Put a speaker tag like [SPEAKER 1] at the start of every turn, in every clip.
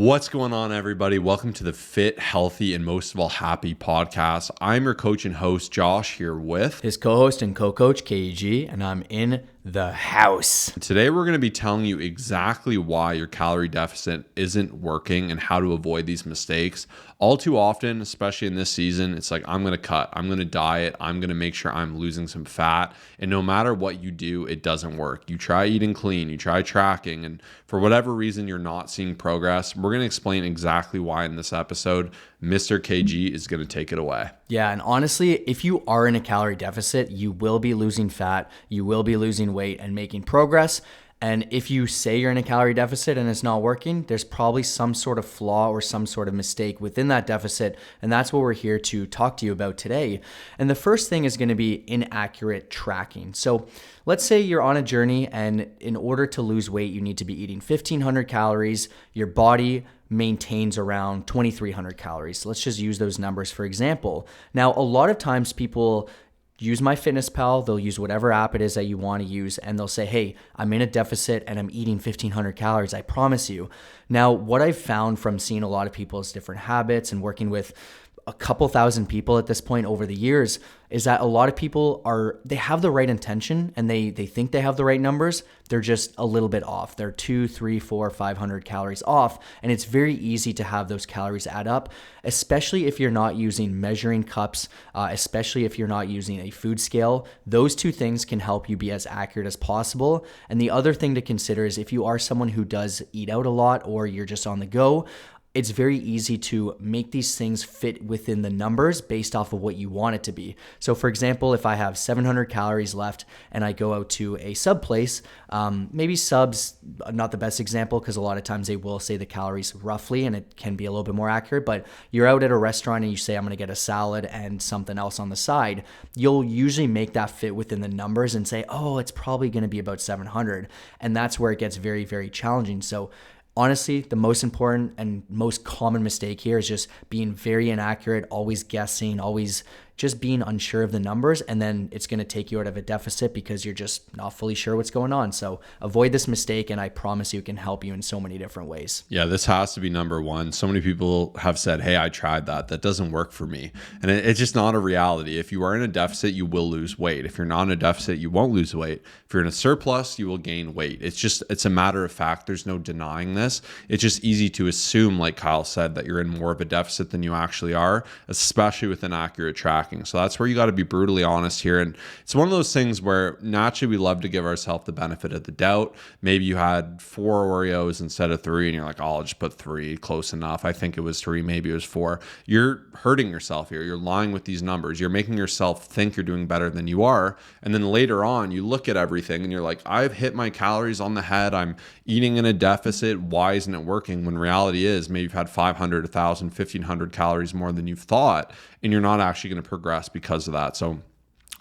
[SPEAKER 1] What's going on, everybody? Welcome to the Fit, Healthy, and most of all, Happy podcast. I'm your coach and host, Josh, here with
[SPEAKER 2] his co-host and co-coach, KEG, and I'm in the house.
[SPEAKER 1] Today, we're going to be telling you exactly why your calorie deficit isn't working and how to avoid these mistakes. All too often, especially in this season, it's like, I'm going to cut, I'm going to diet, I'm going to make sure I'm losing some fat. And no matter what you do, it doesn't work. You try eating clean, you try tracking, and for whatever reason, you're not seeing progress. We're going to explain exactly why in this episode. Mr. KG is going to take it away.
[SPEAKER 2] Yeah, and honestly, if you are in a calorie deficit, you will be losing fat, you will be losing weight and making progress. And if you say you're in a calorie deficit and it's not working, there's probably some sort of flaw or some sort of mistake within that deficit. And that's what we're here to talk to you about today. And the first thing is going to be inaccurate tracking. So let's say you're on a journey and in order to lose weight, you need to be eating 1,500 calories. Your body maintains around 2,300 calories. So let's just use those numbers for example. Now, a lot of times people use MyFitnessPal, they'll use whatever app it is that you want to use, and they'll say, hey, I'm in a deficit and I'm eating 1,500 calories, I promise you. Now, what I've found from seeing a lot of people's different habits and working with a couple thousand people at this point over the years is that a lot of people they have the right intention and they think they have the right numbers. They're just a little bit off. They're 2, 3, 4, 500 calories off. And it's very easy to have those calories add up, especially if you're not using measuring cups, especially if you're not using a food scale. Those two things can help you be as accurate as possible. And the other thing to consider is if you are someone who does eat out a lot or you're just on the go, it's very easy to make these things fit within the numbers based off of what you want it to be. So for example, if I have 700 calories left and I go out to a sub place, maybe subs, not the best example because a lot of times they will say the calories roughly and it can be a little bit more accurate, but you're out at a restaurant and you say, I'm going to get a salad and something else on the side. You'll usually make that fit within the numbers and say, oh, it's probably going to be about 700. And that's where it gets very, very challenging. So honestly, the most important and most common mistake here is just being very inaccurate, always guessing, always just being unsure of the numbers, and then it's going to take you out of a deficit because you're just not fully sure what's going on. So avoid this mistake, and I promise you it can help you in so many different ways.
[SPEAKER 1] Yeah, this has to be number one. So many people have said, hey, I tried that. That doesn't work for me. And it's just not a reality. If you are in a deficit, you will lose weight. If you're not in a deficit, you won't lose weight. If you're in a surplus, you will gain weight. It's a matter of fact. There's no denying this. It's just easy to assume, like Kyle said, that you're in more of a deficit than you actually are, especially with inaccurate tracking. So that's where you got to be brutally honest here. And it's one of those things where naturally we love to give ourselves the benefit of the doubt. Maybe you had 4 Oreos instead of 3 and you're like, oh, I'll just put 3, close enough. I think it was 3, maybe it was 4. You're hurting yourself here. You're lying with these numbers. You're making yourself think you're doing better than you are. And then later on, you look at everything and you're like, I've hit my calories on the head. I'm eating in a deficit. Why isn't it working? When reality is maybe you've had 500, 1,000, 1,500 calories more than you've thought, and you're not actually going to progress because of that. So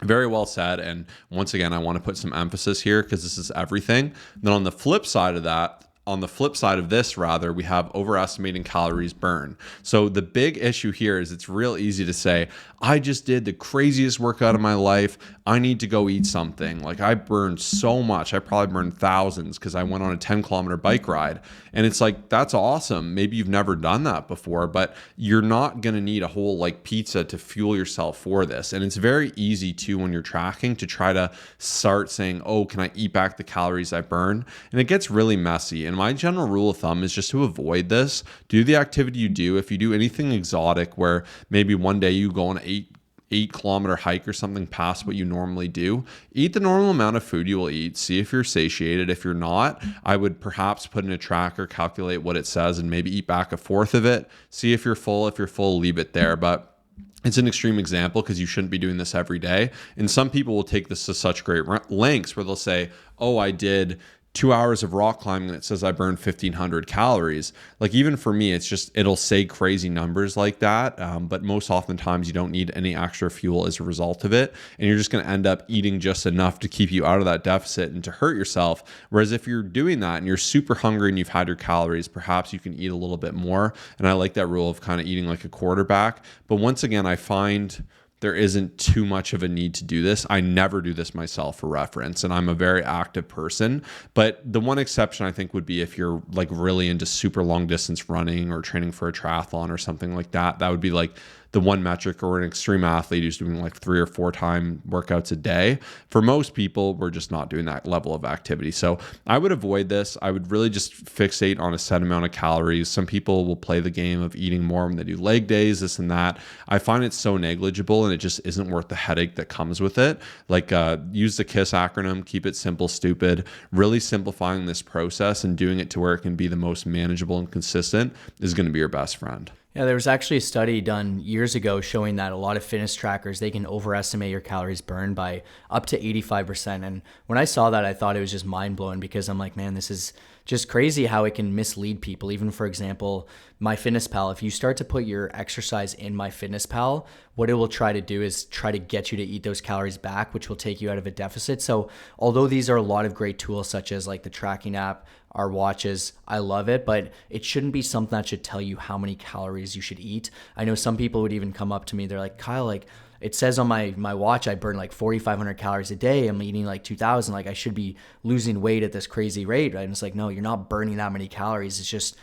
[SPEAKER 1] very well said. And once again, I want to put some emphasis here because this is everything. Then on the flip side of that, we have overestimating calories burn. So the big issue here is it's real easy to say, I just did the craziest workout of my life. I need to go eat something. Like I burned so much. I probably burned thousands because I went on a 10-kilometer bike ride. And it's like, that's awesome. Maybe you've never done that before, but you're not going to need a whole like pizza to fuel yourself for this. And it's very easy too, when you're tracking, to try to start saying, oh, can I eat back the calories I burn? And it gets really messy. And my general rule of thumb is just to avoid this. Do the activity you do. If you do anything exotic where maybe one day you go on an 8-kilometer hike or something past what you normally do, eat the normal amount of food you will eat. See if you're satiated. If you're not, I would perhaps put in a tracker, calculate what it says, and maybe eat back a fourth of it. See if you're full. If you're full, leave it there. But it's an extreme example because you shouldn't be doing this every day. And some people will take this to such great lengths where they'll say, oh, I did 2 hours of rock climbing and it says I burned 1,500 calories. Like even for me, it'll say crazy numbers like that. But most oftentimes you don't need any extra fuel as a result of it. And you're just going to end up eating just enough to keep you out of that deficit and to hurt yourself. Whereas if you're doing that and you're super hungry and you've had your calories, perhaps you can eat a little bit more. And I like that rule of kind of eating like a quarterback. But once again, I find there isn't too much of a need to do this. I never do this myself for reference, and I'm a very active person. But the one exception I think would be if you're like really into super long distance running or training for a triathlon or something like that. That would be like the one metric, or an extreme athlete who's doing like 3 or 4 time workouts a day. For most people, we're just not doing that level of activity. So I would avoid this. I would really just fixate on a set amount of calories. Some people will play the game of eating more when they do leg days, this and that. I find it so negligible, and it just isn't worth the headache that comes with it. Like use the KISS acronym, keep it simple, stupid. Really simplifying this process and doing it to where it can be the most manageable and consistent is going to be your best friend.
[SPEAKER 2] Yeah, there was actually a study done years ago showing that a lot of fitness trackers, they can overestimate your calories burned by up to 85%. And when I saw that, I thought it was just mind blowing, because I'm like, man, this is just crazy how it can mislead people. Even, for example, MyFitnessPal, if you start to put your exercise in MyFitnessPal, what it will try to do is try to get you to eat those calories back, which will take you out of a deficit. So although these are a lot of great tools, such as like the tracking app, our watches, I love it, but it shouldn't be something that should tell you how many calories you should eat. I know some people would even come up to me, they're like, Kyle, like, it says on my watch I burn like 4,500 calories a day. I'm eating like 2,000. Like, I should be losing weight at this crazy rate. And it's like, no, you're not burning that many calories. It's just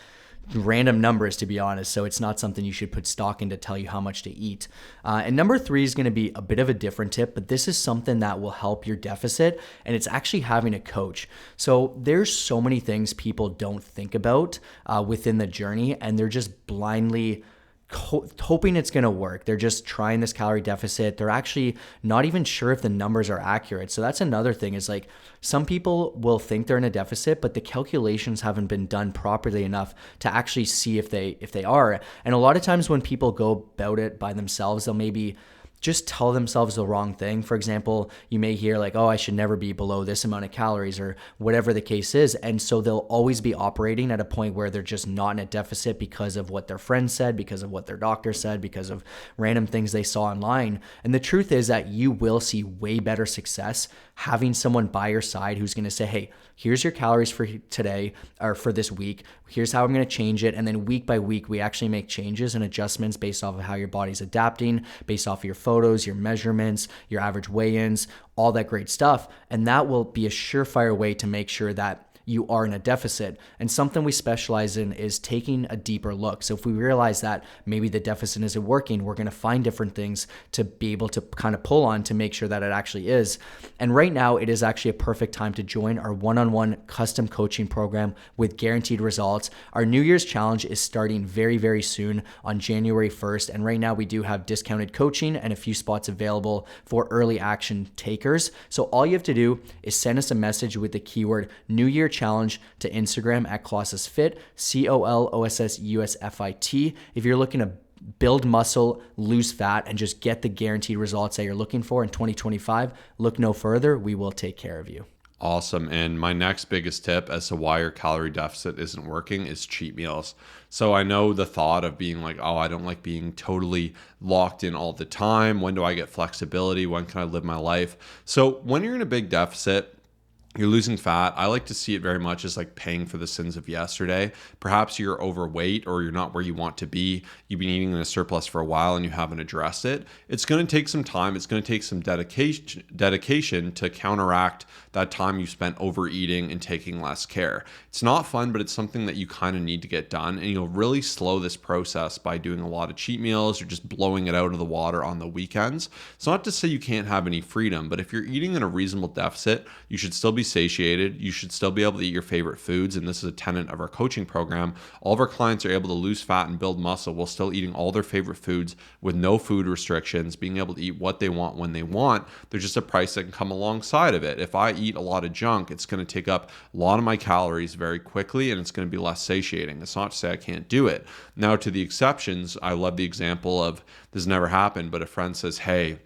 [SPEAKER 2] random numbers, to be honest. So it's not something you should put stock in to tell you how much to eat. And number 3 is going to be a bit of a different tip, but this is something that will help your deficit, and it's actually having a coach. So there's so many things people don't think about within the journey, and they're just blindly hoping it's going to work. They're just trying this calorie deficit. They're actually not even sure if the numbers are accurate. So that's another thing, is like, some people will think they're in a deficit, but the calculations haven't been done properly enough to actually see if they are. And a lot of times when people go about it by themselves, they'll maybe just tell themselves the wrong thing. For example, you may hear like, oh, I should never be below this amount of calories, or whatever the case is. And so they'll always be operating at a point where they're just not in a deficit because of what their friend said, because of what their doctor said, because of random things they saw online. And the truth is that you will see way better success having someone by your side who's going to say, hey, here's your calories for today, or for this week. Here's how I'm going to change it. And then week by week, we actually make changes and adjustments based off of how your body's adapting, based off of your photos, your measurements, your average weigh-ins, all that great stuff. And that will be a surefire way to make sure that you are in a deficit. And something we specialize in is taking a deeper look. So if we realize that maybe the deficit isn't working, we're going to find different things to be able to kind of pull on to make sure that it actually is. And right now, it is actually a perfect time to join our one-on-one custom coaching program with guaranteed results. Our New Year's challenge is starting very, very soon on January 1st. And right now we do have discounted coaching and a few spots available for early action takers. So all you have to do is send us a message with the keyword New Year Challenge to Instagram at Colossus Fit, COLOSSUSFIT. If you're looking to build muscle, lose fat, and just get the guaranteed results that you're looking for in 2025, look no further. We will take care of you.
[SPEAKER 1] Awesome. And my next biggest tip as to why your calorie deficit isn't working is cheat meals. So I know the thought of being like, oh, I don't like being totally locked in all the time. When do I get flexibility? When can I live my life? So when you're in a big deficit, you're losing fat. I like to see it very much as like paying for the sins of yesterday. Perhaps you're overweight, or you're not where you want to be. You've been eating in a surplus for a while and you haven't addressed it. It's going to take some time. It's going to take some dedication to counteract that time you spent overeating and taking less care. It's not fun, but it's something that you kind of need to get done. And you'll really slow this process by doing a lot of cheat meals or just blowing it out of the water on the weekends. It's not to say you can't have any freedom, but if you're eating in a reasonable deficit, you should still be satiated. You should still be able to eat your favorite foods. And this is a tenet of our coaching program. All of our clients are able to lose fat and build muscle while still eating all their favorite foods with no food restrictions, being able to eat what they want when they want. There's just a price that can come alongside of it. If I eat a lot of junk, it's going to take up a lot of my calories very quickly, and it's going to be less satiating. It's not to say I can't do it. Now, to the exceptions, I love the example of, this never happened, but a friend says, hey,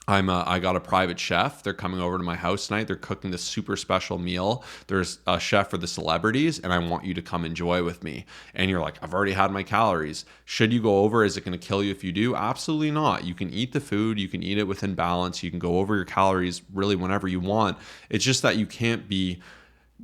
[SPEAKER 1] I got a private chef. They're coming over to my house tonight. They're cooking this super special meal. There's a chef for the celebrities, and I want you to come enjoy with me. And you're like, I've already had my calories. Should you go over? Is it going to kill you if you do? Absolutely not. You can eat the food. You can eat it within balance. You can go over your calories really whenever you want. It's just that you can't be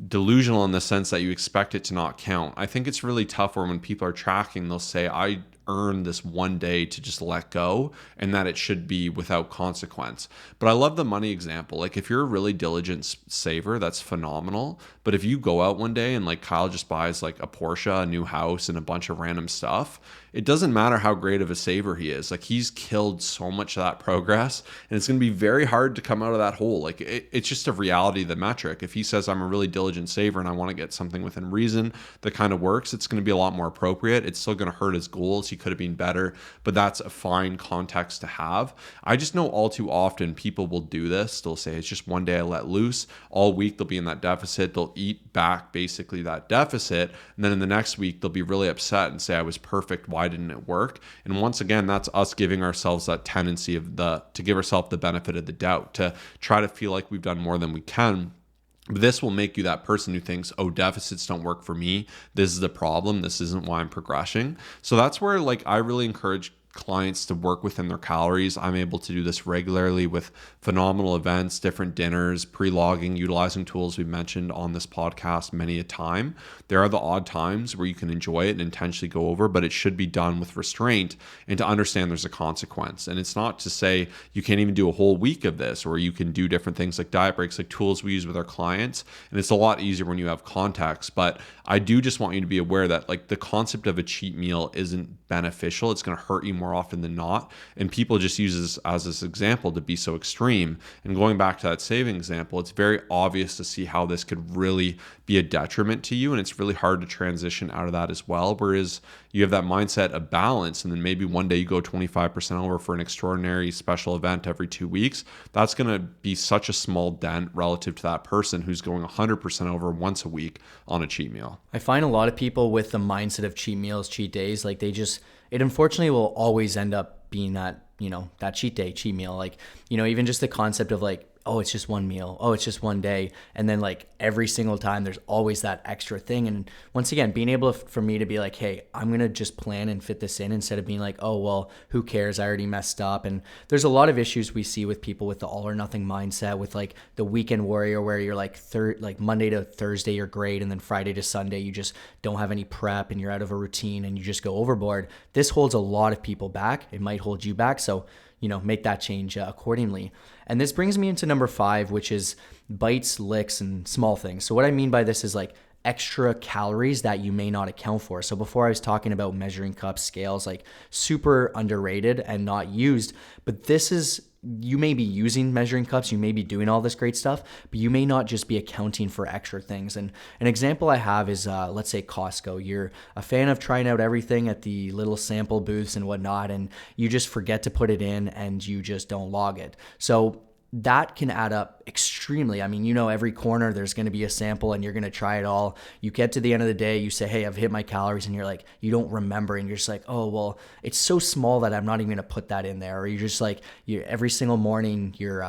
[SPEAKER 1] delusional in the sense that you expect it to not count. I think it's really tough when people are tracking, they'll say, I earn this one day to just let go and that it should be without consequence. But I love the money example. Like if you're a really diligent saver, that's phenomenal. But if you go out one day and like Kyle just buys like a Porsche, a new house, and a bunch of random stuff, it doesn't matter how great of a saver he is. Like he's killed so much of that progress, and it's going to be very hard to come out of that hole. Like it's just a reality of the metric. If he says I'm a really diligent saver and I want to get something within reason that kind of works, it's going to be a lot more appropriate. It's still going to hurt his goals. He could have been better, but that's a fine context to have. I just know all too often people will do this. They'll say it's just one day I let loose. All week they'll be in that deficit. They'll eat back basically that deficit, and then in the next week they'll be really upset and say I was perfect. Why didn't it work? And once again, that's us giving ourselves that tendency to give ourselves the benefit of the doubt, to try to feel like we've done more than we can. But this will make you that person who thinks, oh, deficits don't work for me. This is the problem. This isn't why I'm progressing. So that's where like I really encourage clients to work within their calories. I'm able to do this regularly with phenomenal events, different dinners, pre-logging, utilizing tools we've mentioned on this podcast many a time. There are the odd times where you can enjoy it and intentionally go over, but it should be done with restraint and to understand there's a consequence. And it's not to say you can't even do a whole week of this, or you can do different things like diet breaks, like tools we use with our clients. And it's a lot easier when you have context. But I do just want you to be aware that like the concept of a cheat meal isn't beneficial. It's going to hurt you more often than not. And people just use this as this example to be so extreme. And going back to that saving example, it's very obvious to see how this could really be a detriment to you. And it's really hard to transition out of that as well. Whereas you have that mindset of balance, and then maybe one day you go 25% over for an extraordinary special event every 2 weeks. That's going to be such a small dent relative to that person who's going 100% over once a week on a cheat meal.
[SPEAKER 2] I find a lot of people with the mindset of cheat meals, cheat days, like it unfortunately will always end up being that, that cheat day, cheat meal. Like, even just the concept of like, oh, it's just one meal. Oh, it's just one day. And then like every single time there's always that extra thing. And once again, being able for me to be like, hey, I'm going to just plan and fit this in instead of being like, oh, well, who cares? I already messed up. And there's a lot of issues we see with people with the all or nothing mindset, with like the weekend warrior, where you're like Monday to Thursday, you're great. And then Friday to Sunday, you just don't have any prep and you're out of a routine and you just go overboard. This holds a lot of people back. It might hold you back. So make that change accordingly. And this brings me into number 5, which is bites, licks, and small things. So what I mean by this is like extra calories that you may not account for. So before I was talking about measuring cups, scales, like super underrated and not used, but this is, you may be using measuring cups, you may be doing all this great stuff, but you may not just be accounting for extra things. And an example I have is, let's say Costco. You're a fan of trying out everything at the little sample booths and whatnot, and you just forget to put it in and you just don't log it. So that can add up extremely. I mean, every corner there's going to be a sample and you're going to try it all. You get to the end of the day, you say, hey, I've hit my calories, and you're like, you don't remember, and you're just like, oh, well, it's so small that I'm not even going to put that in there. Or you're just like, every single morning your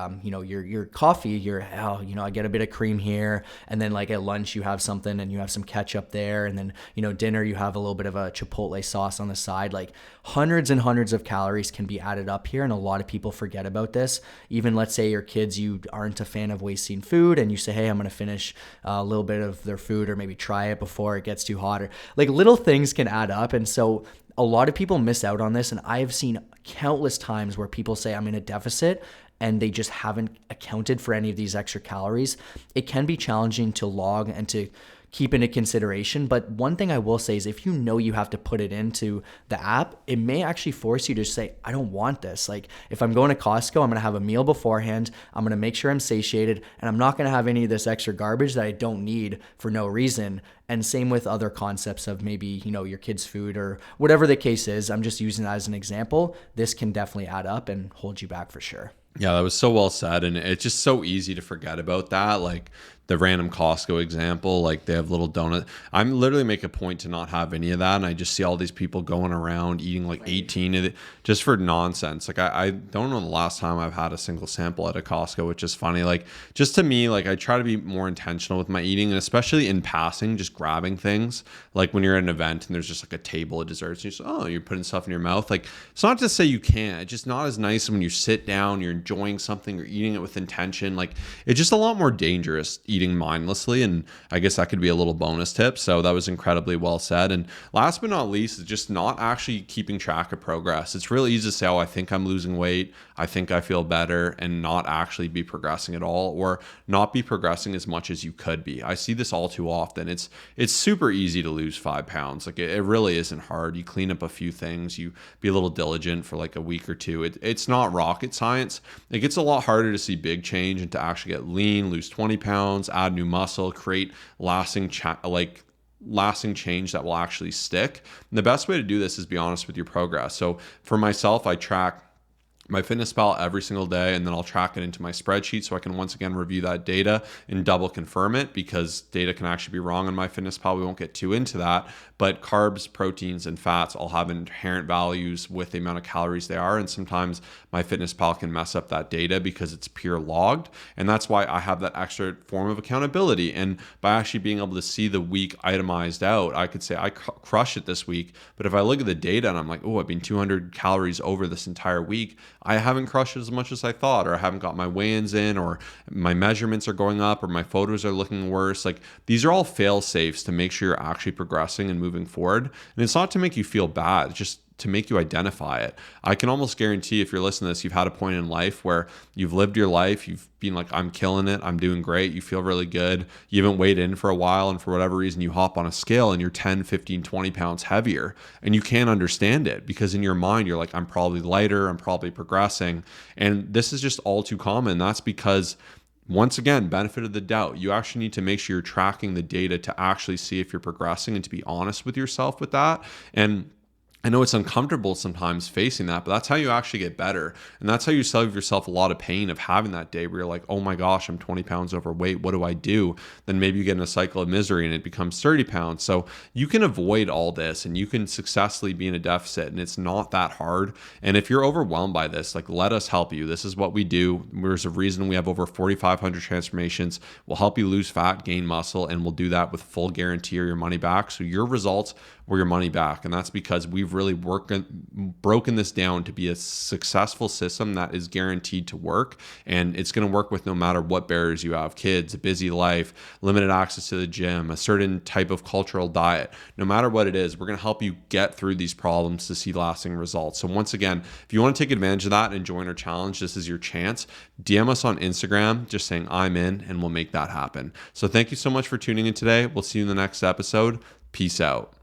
[SPEAKER 2] coffee, I get a bit of cream here, and then like at lunch you have something and you have some ketchup there, and then dinner you have a little bit of a chipotle sauce on the side. Like hundreds and hundreds of calories can be added up here, and a lot of people forget about this. Even let's say your kids, you aren't a fan of wasting food, and you say, hey, I'm going to finish a little bit of their food, or maybe try it before it gets too hot, or like little things can add up. And so a lot of people miss out on this. And I've seen countless times where people say I'm in a deficit and they just haven't accounted for any of these extra calories. It can be challenging to log and to keep into consideration. But one thing I will say is if you have to put it into the app, it may actually force you to say, I don't want this. Like if I'm going to Costco, I'm going to have a meal beforehand. I'm going to make sure I'm satiated, and I'm not going to have any of this extra garbage that I don't need for no reason. And same with other concepts of maybe, your kids' food or whatever the case is. I'm just using that as an example. This can definitely add up and hold you back for sure.
[SPEAKER 1] Yeah, that was so well said. And it's just so easy to forget about that. Like the random Costco example, like they have little donut. I'm literally make a point to not have any of that. And I just see all these people going around eating like 18 of it just for nonsense. Like I don't know the last time I've had a single sample at a Costco, which is funny. Like just to me, like I try to be more intentional with my eating, and especially in passing, just grabbing things. Like when you're at an event and there's just like a table of desserts, and you're just, you're putting stuff in your mouth. Like it's not to say you can't. It's just not as nice when you sit down, you're enjoying something, you're eating it with intention. Like it's just a lot more dangerous eating eating mindlessly. And I guess that could be a little bonus tip. So that was incredibly well said. And last but not least is just not actually keeping track of progress. It's really easy to say, oh, I think I'm losing weight, I think I feel better, and not actually be progressing at all, or not be progressing as much as you could be. I see this all too often. It's super easy to lose 5 pounds. Like it really isn't hard. You clean up a few things, you be a little diligent for like a week or two. It's not rocket science. It gets a lot harder to see big change and to actually get lean, lose 20 pounds, add new muscle, create lasting change that will actually stick. And the best way to do this is be honest with your progress. So for myself, I track my FitnessPal every single day, and then I'll track it into my spreadsheet so I can once again review that data and double confirm it, because data can actually be wrong on my FitnessPal. We won't get too into that, but carbs, proteins, and fats all have inherent values with the amount of calories they are, and sometimes my FitnessPal can mess up that data because it's pure logged, and that's why I have that extra form of accountability. And by actually being able to see the week itemized out, I could say I crush it this week, but if I look at the data and I'm like, oh, I've been 200 calories over this entire week, I haven't crushed it as much as I thought, or I haven't got my weigh-ins in, or my measurements are going up, or my photos are looking worse. Like, these are all fail safes to make sure you're actually progressing and moving forward. And it's not to make you feel bad, it's just to make you identify it. I can almost guarantee if you're listening to this, you've had a point in life where you've lived your life, you've been like, I'm killing it, I'm doing great, you feel really good, you haven't weighed in for a while, and for whatever reason you hop on a scale and you're 10, 15, 20 pounds heavier, and you can't understand it because in your mind you're like, I'm probably lighter, I'm probably progressing. And this is just all too common. That's because, once again, benefit of the doubt, you actually need to make sure you're tracking the data to actually see if you're progressing and to be honest with yourself with that. And I know it's uncomfortable sometimes facing that, but that's how you actually get better. And that's how you save yourself a lot of pain of having that day where you're like, oh my gosh, I'm 20 pounds overweight. What do I do? Then maybe you get in a cycle of misery and it becomes 30 pounds. So you can avoid all this and you can successfully be in a deficit, and it's not that hard. And if you're overwhelmed by this, like, let us help you. This is what we do. There's a reason we have over 4,500 transformations. We'll help you lose fat, gain muscle, and we'll do that with full guarantee or your money back. So your results or your money back. And that's because we've really broken this down to be a successful system that is guaranteed to work. And it's going to work with no matter what barriers you have: kids, a busy life, limited access to the gym, a certain type of cultural diet. No matter what it is, we're going to help you get through these problems to see lasting results. So once again, if you want to take advantage of that and join our challenge, this is your chance. DM us on Instagram, just saying I'm in, and we'll make that happen. So thank you so much for tuning in today. We'll see you in the next episode. Peace out.